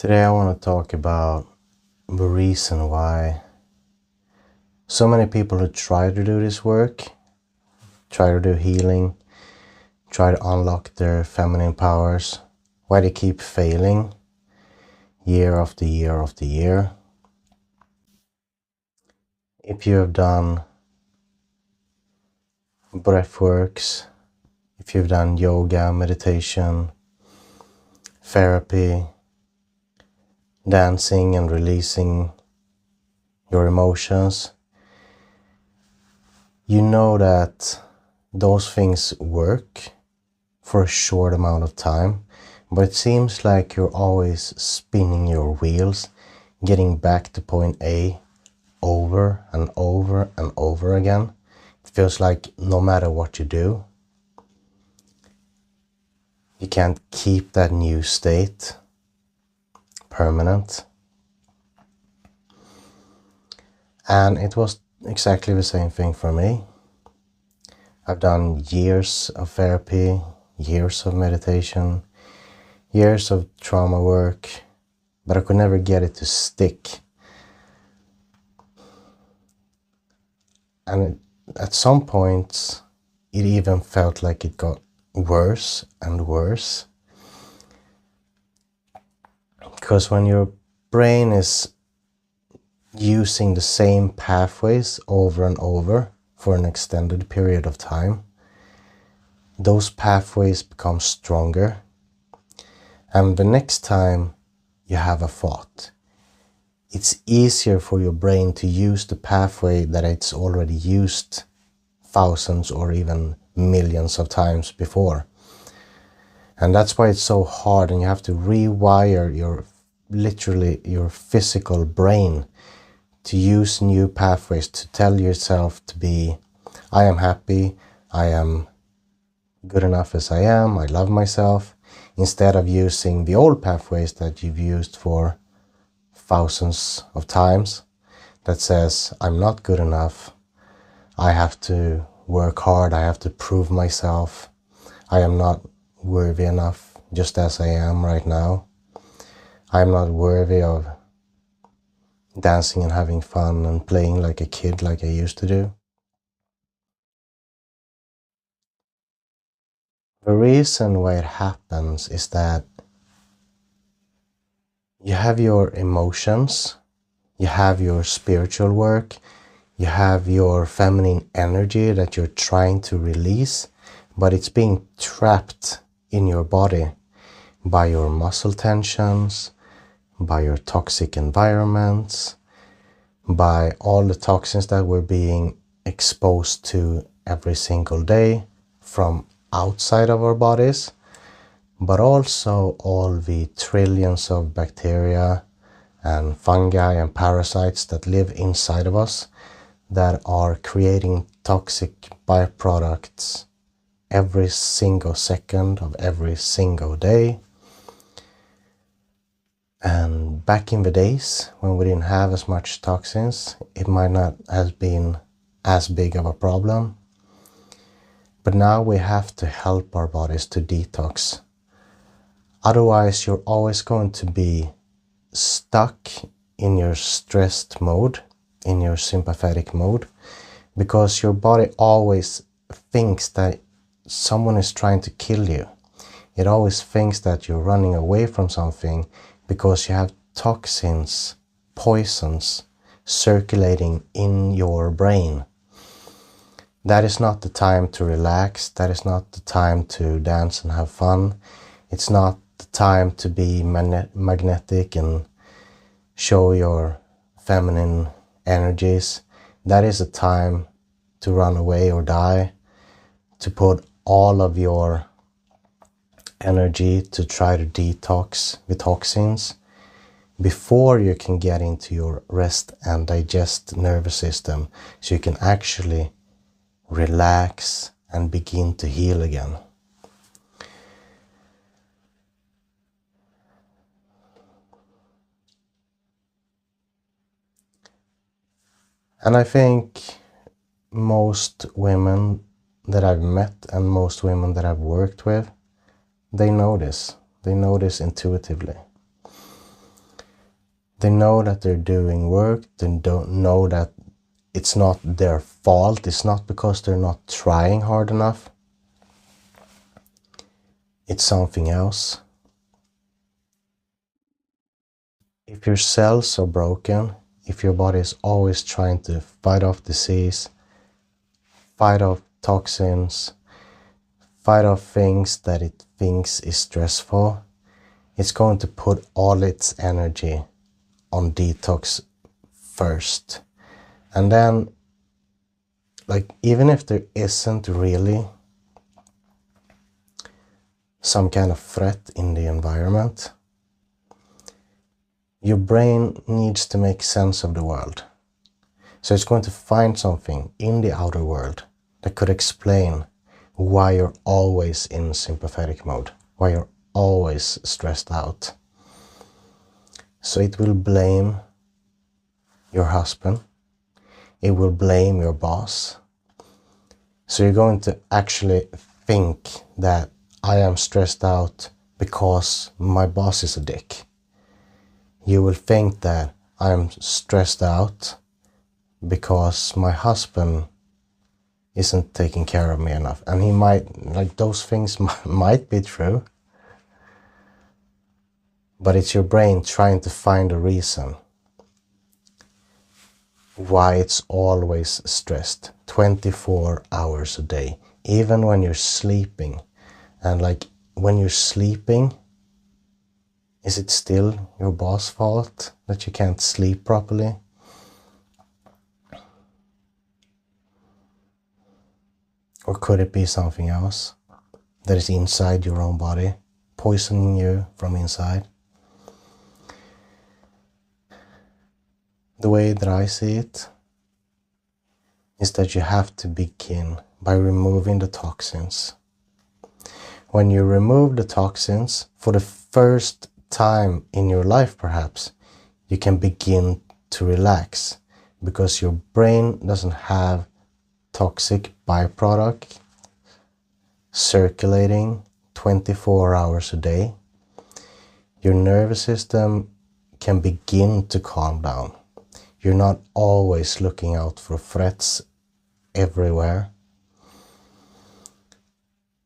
Today I want to talk about the reason why so many people who try to do this work, try to do healing, try to unlock their feminine powers, why they keep failing year after year after year. If you have done breathworks, if you've done yoga, meditation, therapy, dancing and releasing your emotions, you know that those things work for a short amount of time, but it seems like you're always spinning your wheels, getting back to point A over and over and over again. It feels like no matter what you do, you can't keep that new state permanent. And it was exactly the same thing for me. I've done years of therapy, years of meditation, years of trauma work, but I could never get it to stick. And at some point, it even felt like it got worse and worse. Because when your brain is using the same pathways over and over for an extended period of time, those pathways become stronger. And the next time you have a thought, it's easier for your brain to use the pathway that it's already used thousands or even millions of times before. And that's why it's so hard, and you have to rewire your physical brain to use new pathways to tell yourself to be, I am happy, I am good enough as I am, I love myself, instead of using the old pathways that you've used for thousands of times that says, I'm not good enough, I have to work hard, I have to prove myself, I am not worthy enough just as I am right now, I am not worthy of dancing and having fun and playing like a kid like I used to do. The reason why it happens is that you have your emotions, you have your spiritual work, you have your feminine energy that you're trying to release, but it's being trapped in your body by your muscle tensions, by your toxic environments, by all the toxins that we're being exposed to every single day from outside of our bodies, but also all the trillions of bacteria and fungi and parasites that live inside of us that are creating toxic byproducts every single second of every single day. And back in the days when we didn't have as much toxins, it might not have been as big of a problem. But now we have to help our bodies to detox. Otherwise, you're always going to be stuck in your stressed mode, in your sympathetic mode, because your body always thinks that someone is trying to kill you. It always thinks that you're running away from something because you have toxins, poisons circulating in your brain. That is not the time to relax. That is not the time to dance and have fun. It's not the time to be magnetic and show your feminine energies. That is a time to run away or die, to put all of your energy to try to detox the toxins before you can get into your rest and digest nervous system, so you can actually relax and begin to heal again. And I think most women that I've met and most women that I've worked with, they know this. They know this intuitively. They know that they're doing work. They don't know that it's not their fault. It's not because they're not trying hard enough. It's something else. If your cells are broken, if your body is always trying to fight off disease, fight off toxins, fight off things that it thinks is stressful, it's going to put all its energy on detox first. And then, like, even if there isn't really some kind of threat in the environment, your brain needs to make sense of the world. So it's going to find something in the outer world that could explain why you're always in sympathetic mode, why you're always stressed out. So it will blame your husband. It will blame your boss. So you're going to actually think that I am stressed out because my boss is a dick. You will think that I'm stressed out because my husband isn't taking care of me enough. And he might, like, those things might be true. But it's your brain trying to find a reason why it's always stressed 24 hours a day, even when you're sleeping. And like, when you're sleeping, is it still your boss' fault that you can't sleep properly? Or could it be something else that is inside your own body, poisoning you from inside? The way that I see it is that you have to begin by removing the toxins. When you remove the toxins for the first time in your life, perhaps, you can begin to relax because your brain doesn't have toxic byproduct circulating 24 hours a day. Your nervous system can begin to calm down. You're not always looking out for threats everywhere.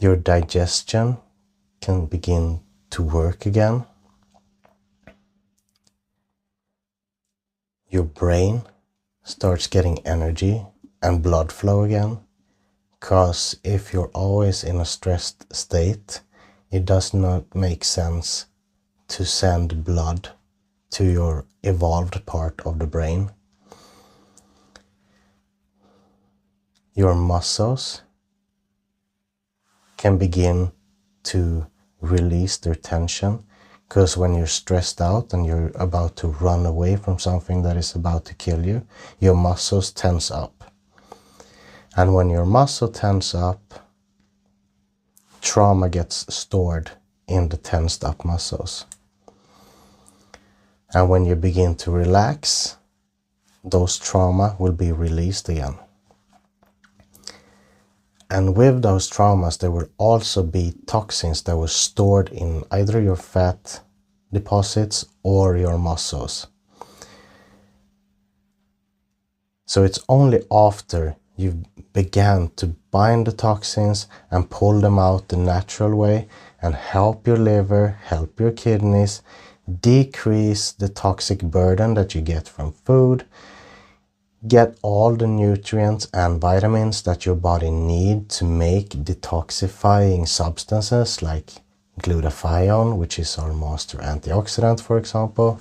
Your digestion can begin to work again. Your brain starts getting energy and blood flow again. Because if you're always in a stressed state, it does not make sense to send blood to your evolved part of the brain. Your muscles can begin to release their tension, because when you're stressed out and you're about to run away from something that is about to kill you, your muscles tense up. And when your muscle tense up, trauma gets stored in the tensed up muscles. And when you begin to relax, those trauma will be released again. And with those traumas, there will also be toxins that were stored in either your fat deposits or your muscles. So it's only after you began to bind the toxins and pull them out the natural way and help your liver, help your kidneys, decrease the toxic burden that you get from food, get all the nutrients and vitamins that your body needs to make detoxifying substances like glutathione, which is our master antioxidant, for example.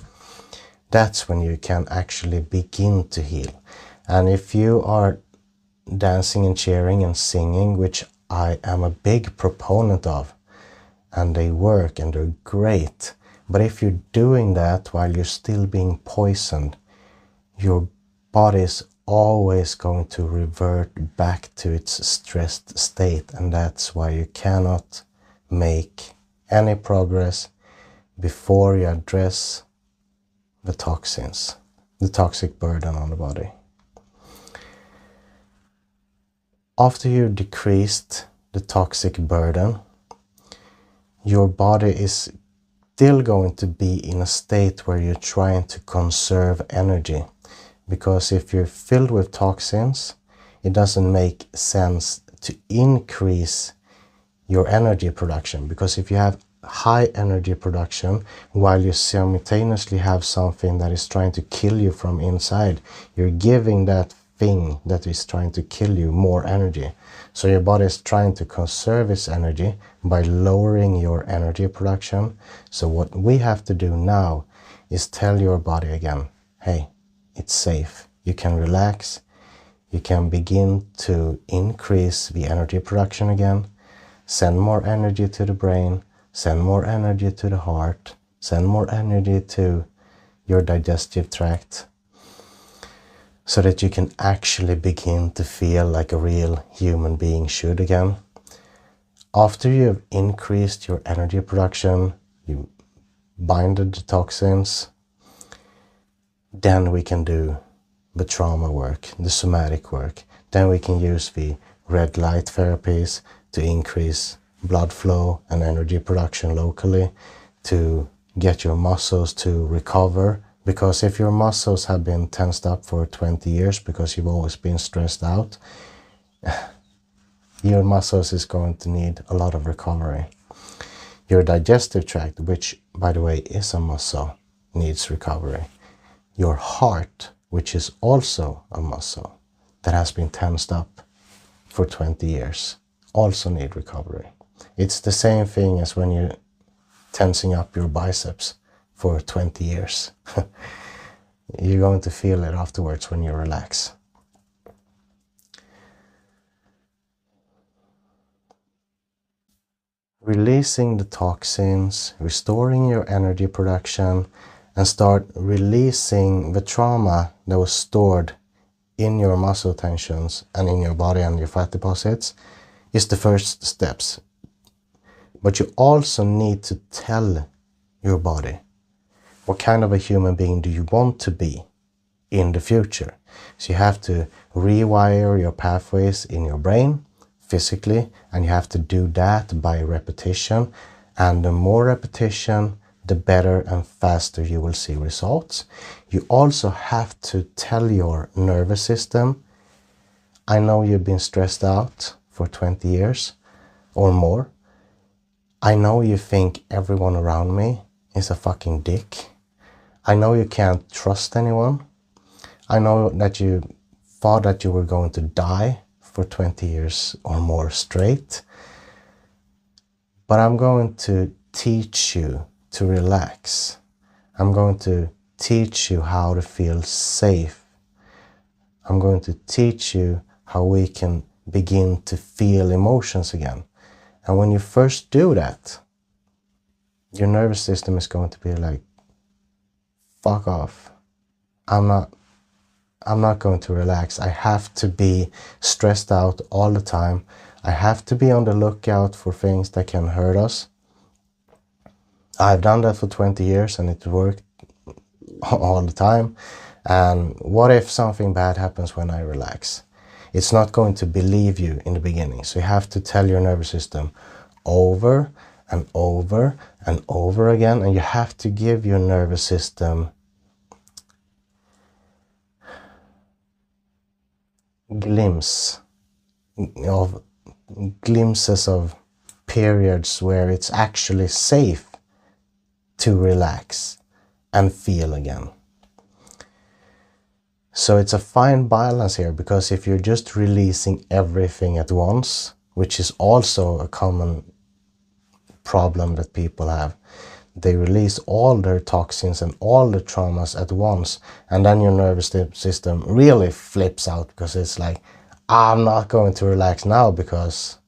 That's when you can actually begin to heal. And if you are dancing and cheering and singing, which I am a big proponent of, and they work and they're great, but if you're doing that while you're still being poisoned, your body is always going to revert back to its stressed state, and that's why you cannot make any progress before you address the toxins, the toxic burden on the body. After you decreased the toxic burden, your body is still going to be in a state where you're trying to conserve energy. Because if you're filled with toxins, it doesn't make sense to increase your energy production. Because if you have high energy production while you simultaneously have something that is trying to kill you from inside, you're giving that thing that is trying to kill you more energy. So your body is trying to conserve its energy by lowering your energy production. So what we have to do now is tell your body again, hey, it's safe. You can relax. You can begin to increase the energy production again. Send more energy to the brain. Send more energy to the heart. Send more energy to your digestive tract, so that you can actually begin to feel like a real human being should again. After you have increased your energy production, you binded the toxins, then we can do the trauma work, the somatic work. Then we can use the red light therapies to increase blood flow and energy production locally, to get your muscles to recover. Because if your muscles have been tensed up for 20 years because you've always been stressed out, your muscles is going to need a lot of recovery. Your digestive tract, which by the way is a muscle, needs recovery. Your heart, which is also a muscle that has been tensed up for 20 years, also need recovery. It's the same thing as when you're tensing up your biceps for 20 years. You're going to feel it afterwards when you relax. Releasing the toxins, restoring your energy production, and start releasing the trauma that was stored in your muscle tensions and in your body and your fat deposits is the first steps. But you also need to tell your body, what kind of a human being do you want to be in the future? So you have to rewire your pathways in your brain physically, and you have to do that by repetition. And the more repetition, the better and faster you will see results. You also have to tell your nervous system, I know you've been stressed out for 20 years or more. I know you think everyone around me is a fucking dick. I know you can't trust anyone. I know that you thought that you were going to die for 20 years or more straight. But I'm going to teach you to relax. I'm going to teach you how to feel safe. I'm going to teach you how we can begin to feel emotions again. And when you first do that, your nervous system is going to be like, fuck off. I'm not going to relax. I have to be stressed out all the time. I have to be on the lookout for things that can hurt us. I've done that for 20 years and it worked all the time. And what if something bad happens when I relax? It's not going to believe you in the beginning. So you have to tell your nervous system over and over and over again. And you have to give your nervous system glimpses of periods where it's actually safe to relax and feel again. So it's a fine balance here, because if you're just releasing everything at once, which is also a common problem that people have, they release all their toxins and all the traumas at once, and then your nervous system really flips out, because it's like, I'm not going to relax now because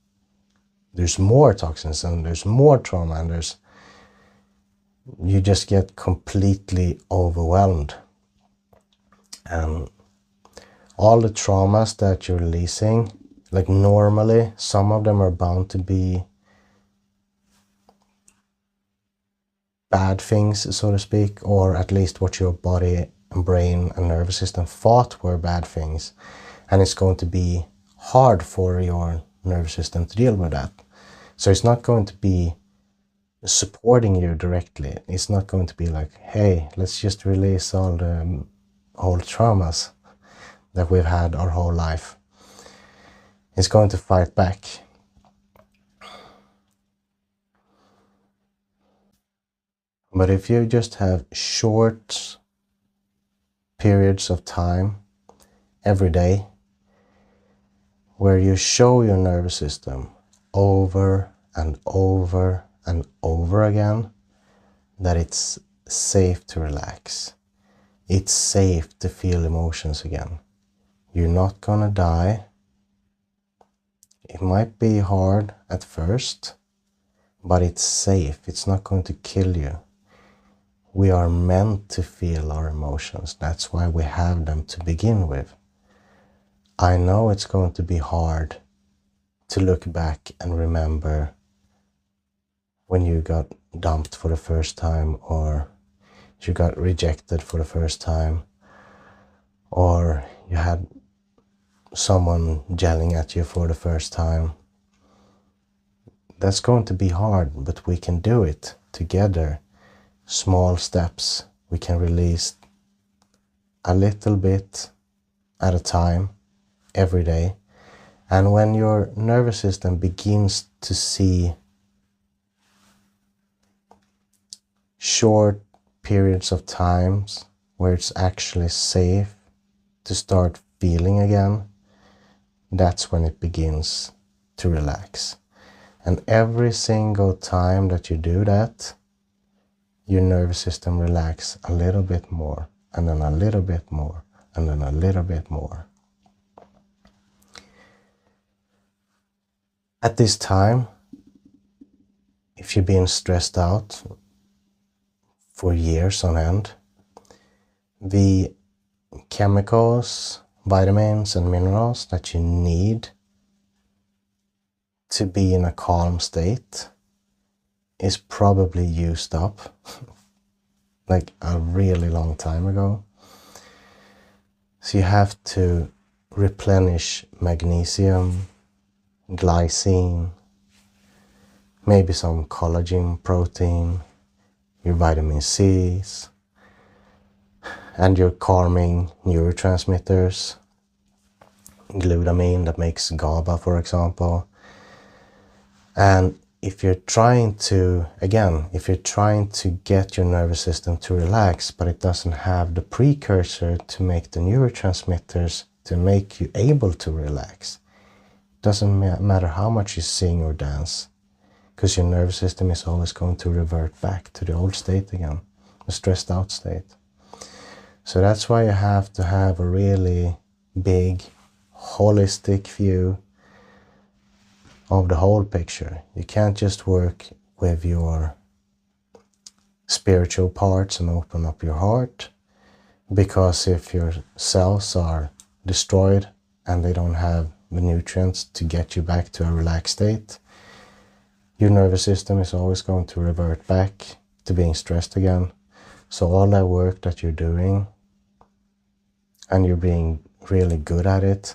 there's more toxins and there's more trauma, and you just get completely overwhelmed. And all the traumas that you're releasing, like normally, some of them are bound to be bad things, so to speak, or at least what your body and brain and nervous system thought were bad things. And it's going to be hard for your nervous system to deal with that. So it's not going to be supporting you directly. It's not going to be like, hey, let's just release all the old traumas that we've had our whole life. It's going to fight back. But if you just have short periods of time every day where you show your nervous system over and over and over again that it's safe to relax, it's safe to feel emotions again. You're not gonna die. It might be hard at first, but it's safe. It's not going to kill you. We are meant to feel our emotions. That's why we have them to begin with. I know it's going to be hard to look back and remember when you got dumped for the first time, or you got rejected for the first time, or you had someone yelling at you for the first time. That's going to be hard, but we can do it together. Small steps. We can release a little bit at a time every day. And when your nervous system begins to see short periods of times where it's actually safe to start feeling again, that's when it begins to relax. And every single time that you do that, your nervous system relaxes a little bit more, and then a little bit more, and then a little bit more. At this time, if you've been stressed out for years on end, the chemicals, vitamins, and minerals that you need to be in a calm state is probably used up like a really long time ago. So you have to replenish magnesium, glycine, maybe some collagen protein, your vitamin C's, and your calming neurotransmitters, glutamine that makes GABA, for example. And if you're trying to get your nervous system to relax, but it doesn't have the precursor to make the neurotransmitters to make you able to relax, it doesn't matter how much you sing or dance, because your nervous system is always going to revert back to the old state again, the stressed out state. So that's why you have to have a really big, holistic view of the whole picture. You can't just work with your spiritual parts and open up your heart, because if your cells are destroyed and they don't have the nutrients to get you back to a relaxed state, your nervous system is always going to revert back to being stressed again. So all that work that you're doing, and you're being really good at it,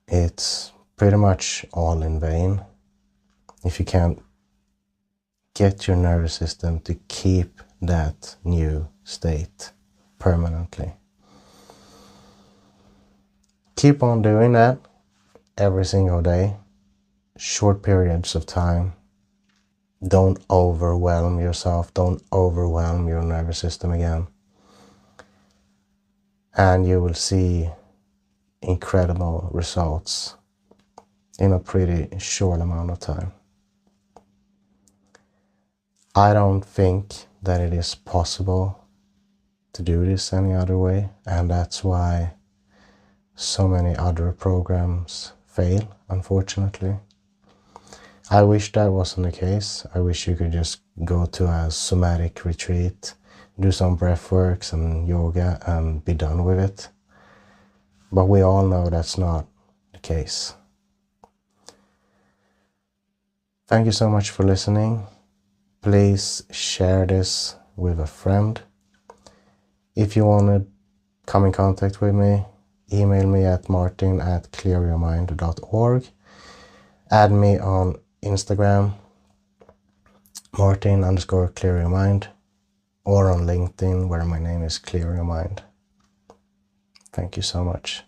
it's pretty much all in vain if you can't get your nervous system to keep that new state permanently. Keep on doing that every single day, short periods of time. Don't overwhelm yourself, don't overwhelm your nervous system again. And you will see incredible results in a pretty short amount of time. I don't think that it is possible to do this any other way, and that's why so many other programs fail, unfortunately. I wish that wasn't the case. I wish you could just go to a somatic retreat, do some breath works and yoga and be done with it. But we all know that's not the case. Thank you so much for listening. Please share this with a friend. If you want to come in contact with me, email me at martin@clearyourmind.org. Add me on Instagram, Martin underscore Clear Your Mind, or on LinkedIn where my name is Clear Your Mind. Thank you so much.